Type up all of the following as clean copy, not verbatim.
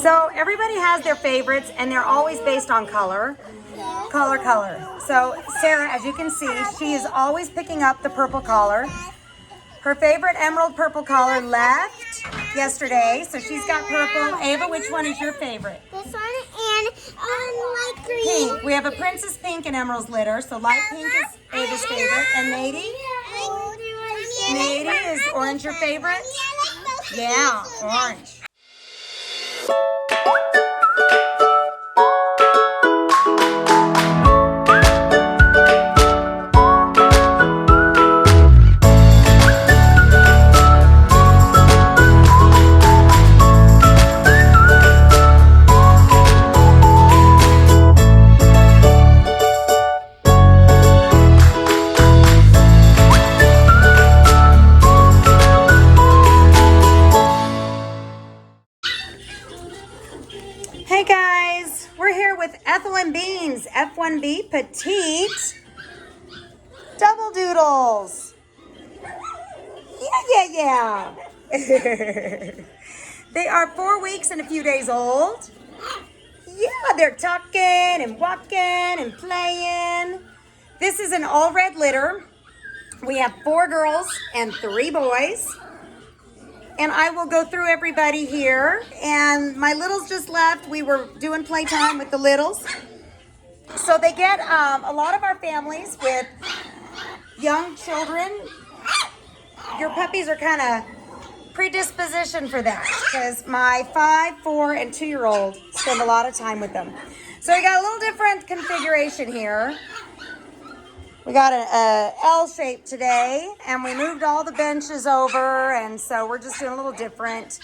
So everybody has their favorites, and they're always based on color. Color. So Sarah, as you can see, she is always picking up the purple collar. Her favorite emerald purple collar left yesterday, so she's got purple. Ava, which one is your favorite? This one and light green. Pink. We have a princess pink and emerald's litter, so light pink is Ava's favorite. And Nady? Nady, is orange your favorite? Yeah, orange. Hey guys, we're here with Ethel and Beans, F1B, Petite, Double Doodles. Yeah. They are 4 weeks and a few days old. Yeah, they're talking and walking and playing. This is an all red litter. We have 4 girls and 3 boys. And I will go through everybody here. And my littles just left. We were doing playtime with the littles. So they get a lot of our families with young children. Your puppies are kind of predispositioned for that because my 5, 4, and 2-year-old spend a lot of time with them. So we got a little different configuration here. We got an L shape today, and we moved all the benches over, and so we're just doing a little different.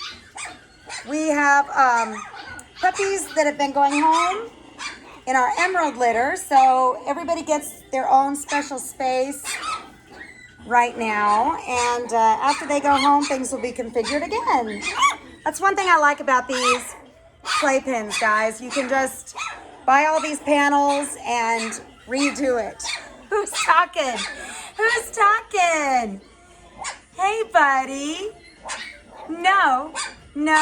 We have puppies that have been going home in our emerald litter, so everybody gets their own special space right now, and after they go home, things will be configured again. That's one thing I like about these playpens, guys. You can just buy all these panels and redo it. Who's talking? Who's talking? Hey, buddy. No. Come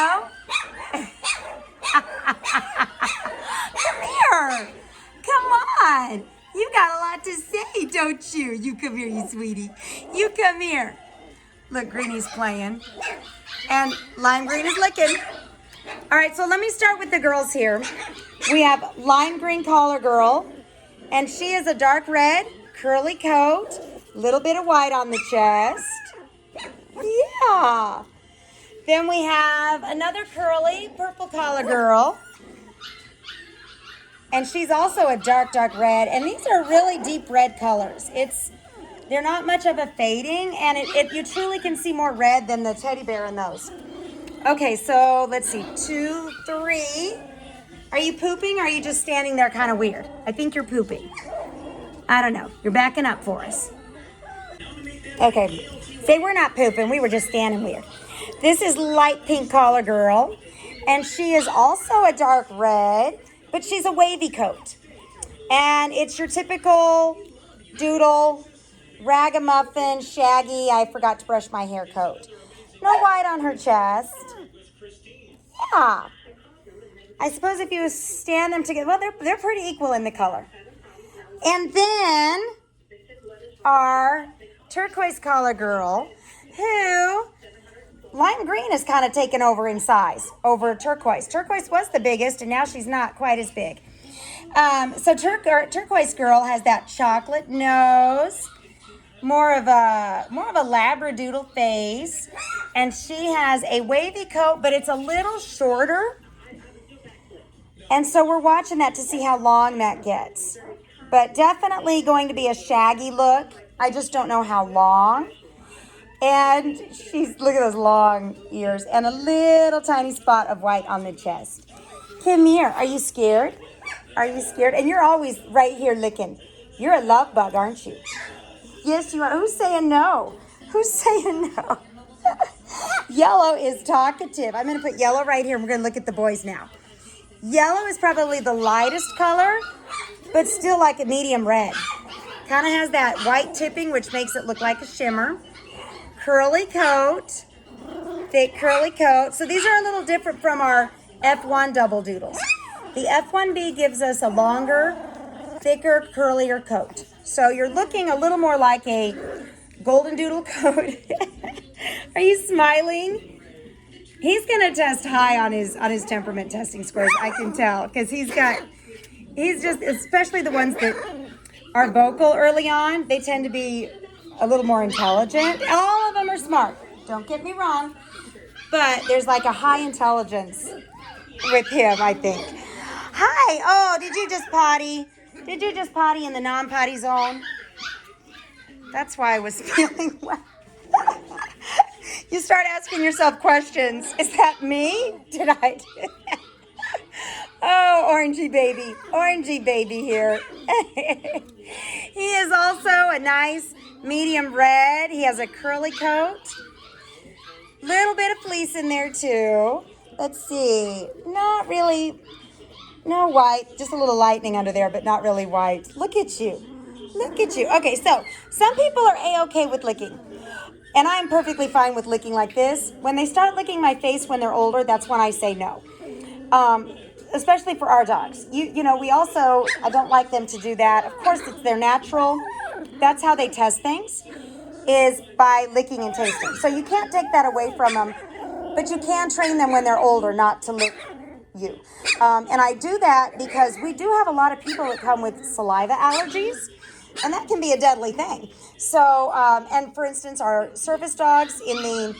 here. Come on. You got a lot to say, don't you? You come here, you sweetie. You come here. Look, Greenie's playing. And Lime Green is licking. All right, so let me start with the girls here. We have Lime Green Collar Girl. And she is a dark red, curly coat, little bit of white on the chest. Yeah. Then we have another curly purple collar girl. And she's also a dark red. And these are really deep red colors. They're not much of a fading, and you truly can see more red than the teddy bear in those. Okay, so let's see, 2, 3. Are you pooping, or are you just standing there kind of weird? I think you're pooping. I don't know. You're backing up for us. Okay. Say we're not pooping. We were just standing weird. This is light pink collar girl. And she is also a dark red, but she's a wavy coat. And it's your typical doodle, ragamuffin, shaggy, I forgot to brush my hair coat. No white on her chest. Yeah. I suppose if you stand them together, well, they're pretty equal in the color. And then our turquoise collar girl, who lime green has kind of taken over in size over turquoise. Turquoise was the biggest, and now she's not quite as big. So turquoise girl has that chocolate nose, more of a labradoodle face, and she has a wavy coat, but it's a little shorter. And so we're watching that to see how long that gets. But definitely going to be a shaggy look. I just don't know how long. And look at those long ears and a little tiny spot of white on the chest. Come here. Are you scared? Are you scared? And you're always right here licking. You're a love bug, aren't you? Yes, you are. Who's saying no? Who's saying no? Yellow is talkative. I'm going to put yellow right here, and we're going to look at the boys now. Yellow is probably the lightest color, but still like a medium red. Kind of has that white tipping, which makes it look like a shimmer. Curly coat, thick curly coat. So these are a little different from our F1 double doodles. The F1B gives us a longer, thicker, curlier coat. So you're looking a little more like a golden doodle coat. Are you smiling? He's gonna test high on his temperament testing scores. I can tell because he's just, especially the ones that are vocal early on, they tend to be a little more intelligent. All of them are smart. Don't get me wrong, but there's like a high intelligence with him, I think. Hi. Oh, did you just potty? Did you just potty in the non-potty zone? That's why I was feeling well. You start asking yourself questions. Is that me? Did I do that? Oh, orangey baby here. He is also a nice medium red. He has a curly coat. Little bit of fleece in there too. Let's see. Not really, no white. Just a little lightning under there, but not really white. Look at you. Look at you. Okay, so some people are A-okay with licking. And I am perfectly fine with licking like this. When they start licking my face when they're older, that's when I say no. Especially for our dogs. You know, I don't like them to do that. Of course, it's their natural. That's how they test things, is by licking and tasting. So you can't take that away from them, but you can train them when they're older not to lick you. And I do that because we do have a lot of people that come with saliva allergies, and that can be a deadly thing. So, and for instance, our service dogs in the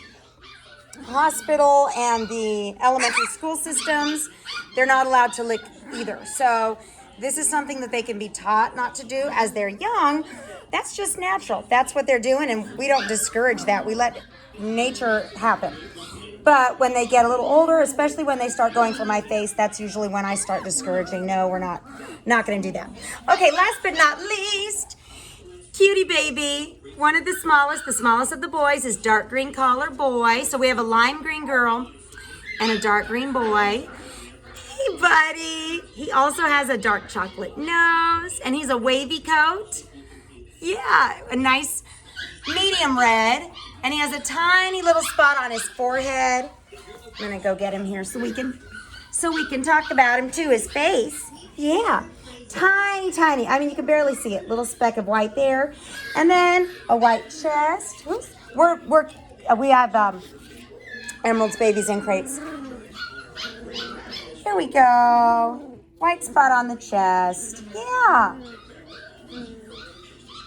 hospital and the elementary school systems, they're not allowed to lick either. So this is something that they can be taught not to do as they're young. That's just natural. That's what they're doing, and we don't discourage that. We let nature happen. But when they get a little older, especially when they start going for my face, that's usually when I start discouraging. No, we're not going to do that. Okay, last but not least, cutie baby. One of the smallest of the boys is dark green collar boy. So we have a lime green girl and a dark green boy. Hey, buddy. He also has a dark chocolate nose, and he's a wavy coat. Yeah, a nice medium red, and he has a tiny little spot on his forehead. I'm gonna go get him here so we can talk about him too. His face, yeah, tiny. I mean, you can barely see it. Little speck of white there, and then a white chest. Oops. We have Emerald's babies in crates. Here we go. White spot on the chest. Yeah.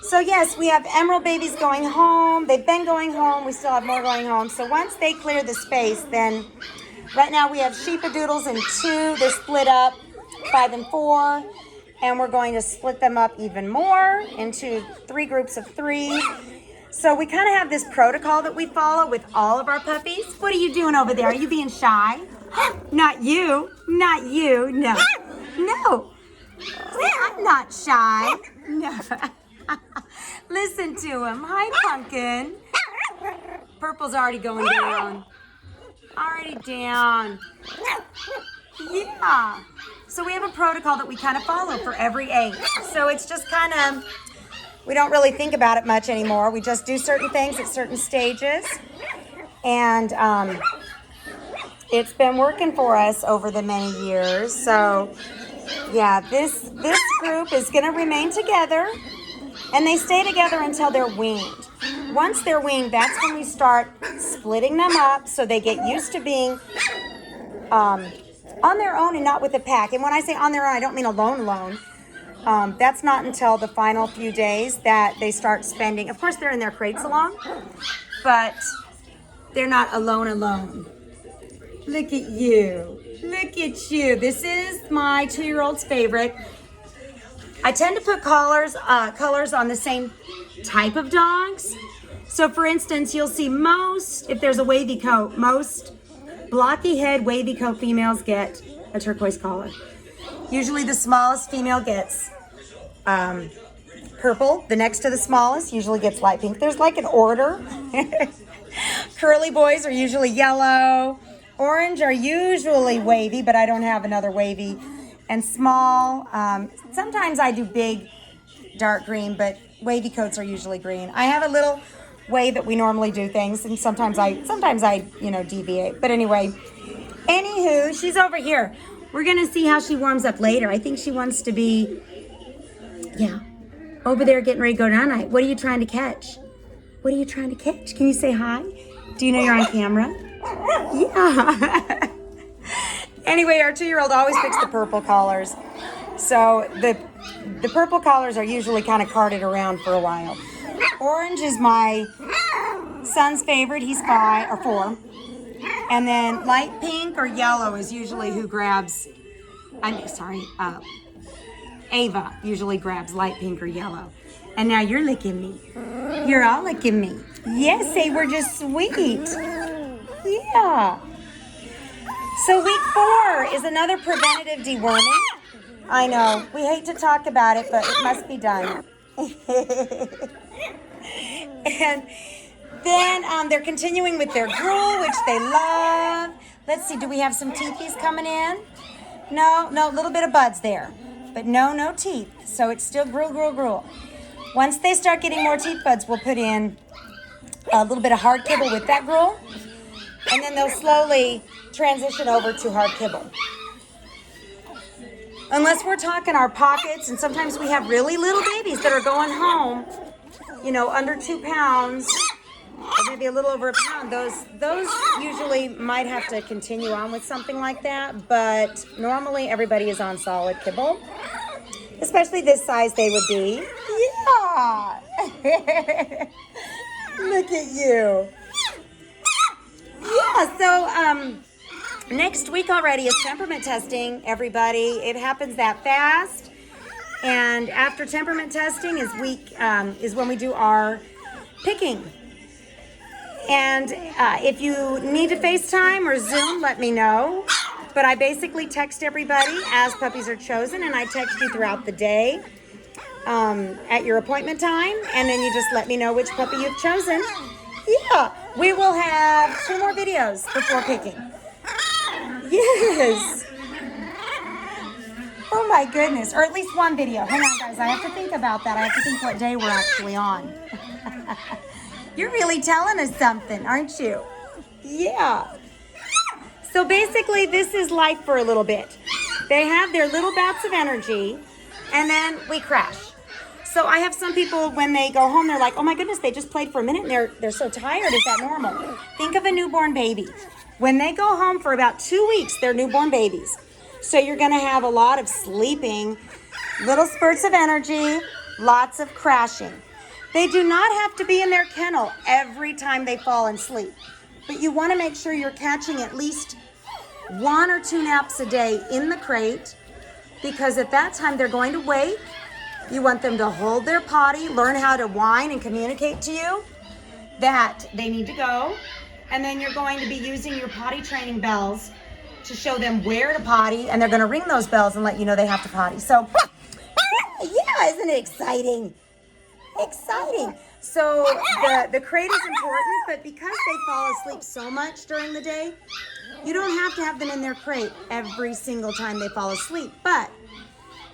So yes, we have Emerald babies going home. They've been going home. We still have more going home. So once they clear the space, then right now we have Sheepadoodles in 2. They're split up, 5 and 4. And we're going to split them up even more into 3 groups of 3. So we kind of have this protocol that we follow with all of our puppies. What are you doing over there? Are you being shy? Not you. Not you. No. No. I'm not shy. No. Listen to him. Hi, Pumpkin. Purple's already going down. Already down. Yeah. So we have a protocol that we kind of follow for every age. So it's just kind of, we don't really think about it much anymore. We just do certain things at certain stages. And it's been working for us over the many years. So yeah, this group is going to remain together. And they stay together until they're weaned. Once they're weaned, that's when we start splitting them up so they get used to being on their own and not with a pack. And when I say on their own, I don't mean alone. That's not until the final few days that they start spending. Of course, they're in their crates along, but they're not alone. Look at you. Look at you. This is my 2-year-old's favorite. I tend to put colors on the same type of dogs. So for instance, you'll see if there's a wavy coat, most blocky head wavy coat females get a turquoise collar. Usually the smallest female gets purple. The next to the smallest usually gets light pink. There's like an order. Curly boys are usually yellow. Orange are usually wavy, but I don't have another wavy. And small, sometimes I do big dark green, but wavy coats are usually green. I have a little way that we normally do things, and sometimes I deviate. But anyway, Anywho, she's over here. We're gonna see how she warms up later. I think she wants to be, yeah, over there getting ready to go down night. What are you trying to catch? What are you trying to catch? Can you say hi? Do you know you're on camera? Yeah. Anyway, our 2-year-old always picks the purple collars. So the purple collars are usually kind of carted around for a while. Orange is my son's favorite. He's 5 or 4. And then light pink or yellow is usually who grabs, Ava usually grabs light pink or yellow. And now you're licking me. You're all licking me. Yes, say we're just sweet. Yeah. So week 4 is another preventative deworming. I know, we hate to talk about it, but it must be done. And then they're continuing with their gruel, which they love. Let's see, do we have some teethies coming in? No, a little bit of buds there. But no teeth. So it's still gruel. Once they start getting more teeth buds, we'll put in a little bit of hard kibble with that gruel. And then they'll slowly transition over to hard kibble. Unless we're talking our pockets, and sometimes we have really little babies that are going home, under 2 pounds, or maybe a little over a pound. Those usually might have to continue on with something like that, but normally everybody is on solid kibble. Especially this size they would be. Yeah! Look at you. Yeah, so next week already is temperament testing, everybody. It happens that fast. And after temperament testing is when we do our picking. And if you need to FaceTime or Zoom, let me know. But I basically text everybody as puppies are chosen, and I text you throughout the day at your appointment time, and then you just let me know which puppy you've chosen. Yeah, we will have 2 more videos before picking. Yes. Oh my goodness, or at least 1 video. Hang on, guys, I have to think about that. I have to think what day we're actually on. You're really telling us something, aren't you? Yeah. So basically, this is life for a little bit. They have their little bouts of energy, and then we crash. So I have some people, when they go home, they're like, oh my goodness, they just played for a minute, and they're so tired. Is that normal? Think of a newborn baby. When they go home for about 2 weeks, they're newborn babies. So you're going to have a lot of sleeping, little spurts of energy, lots of crashing. They do not have to be in their kennel every time they fall asleep. But you want to make sure you're catching at least 1 or 2 naps a day in the crate, because at that time they're going to wake. You want them to hold their potty, learn how to whine and communicate to you that they need to go. And then you're going to be using your potty training bells to show them where to potty, and they're going to ring those bells and let you know they have to potty. So, yeah, isn't it exciting? Exciting. So the crate is important, but because they fall asleep so much during the day, you don't have to have them in their crate every single time they fall asleep. But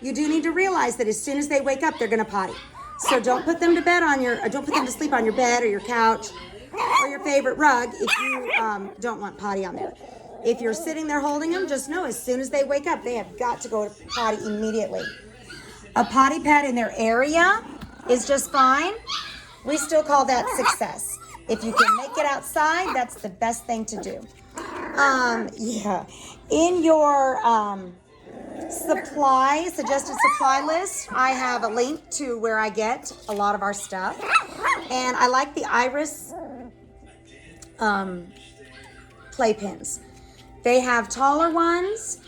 you do need to realize that as soon as they wake up, they're going to potty. So don't put them to sleep on your bed or your couch or your favorite rug if you don't want potty on there. If you're sitting there holding them, just know as soon as they wake up, they have got to go to potty immediately. A potty pad in their area is just fine. We still call that success. If you can make it outside, that's the best thing to do. Yeah. In your suggested supply list, I have a link to where I get a lot of our stuff. And I like the Iris playpens. They have taller ones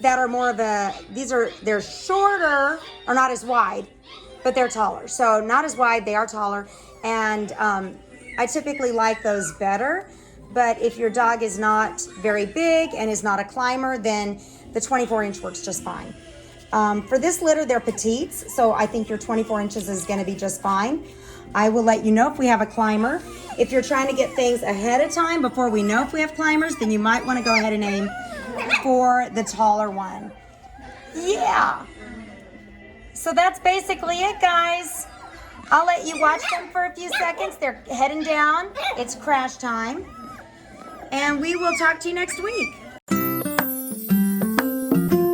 that are more of they're shorter, or not as wide, but they're taller. So not as wide, they are taller. And I typically like those better. But if your dog is not very big and is not a climber, then the 24-inch works just fine. For this litter, they're petites, so I think your 24 inches is going to be just fine. I will let you know if we have a climber. If you're trying to get things ahead of time before we know if we have climbers, then you might want to go ahead and aim for the taller one. Yeah. So that's basically it, guys. I'll let you watch them for a few seconds. They're heading down. It's crash time. And we will talk to you next week. Bye.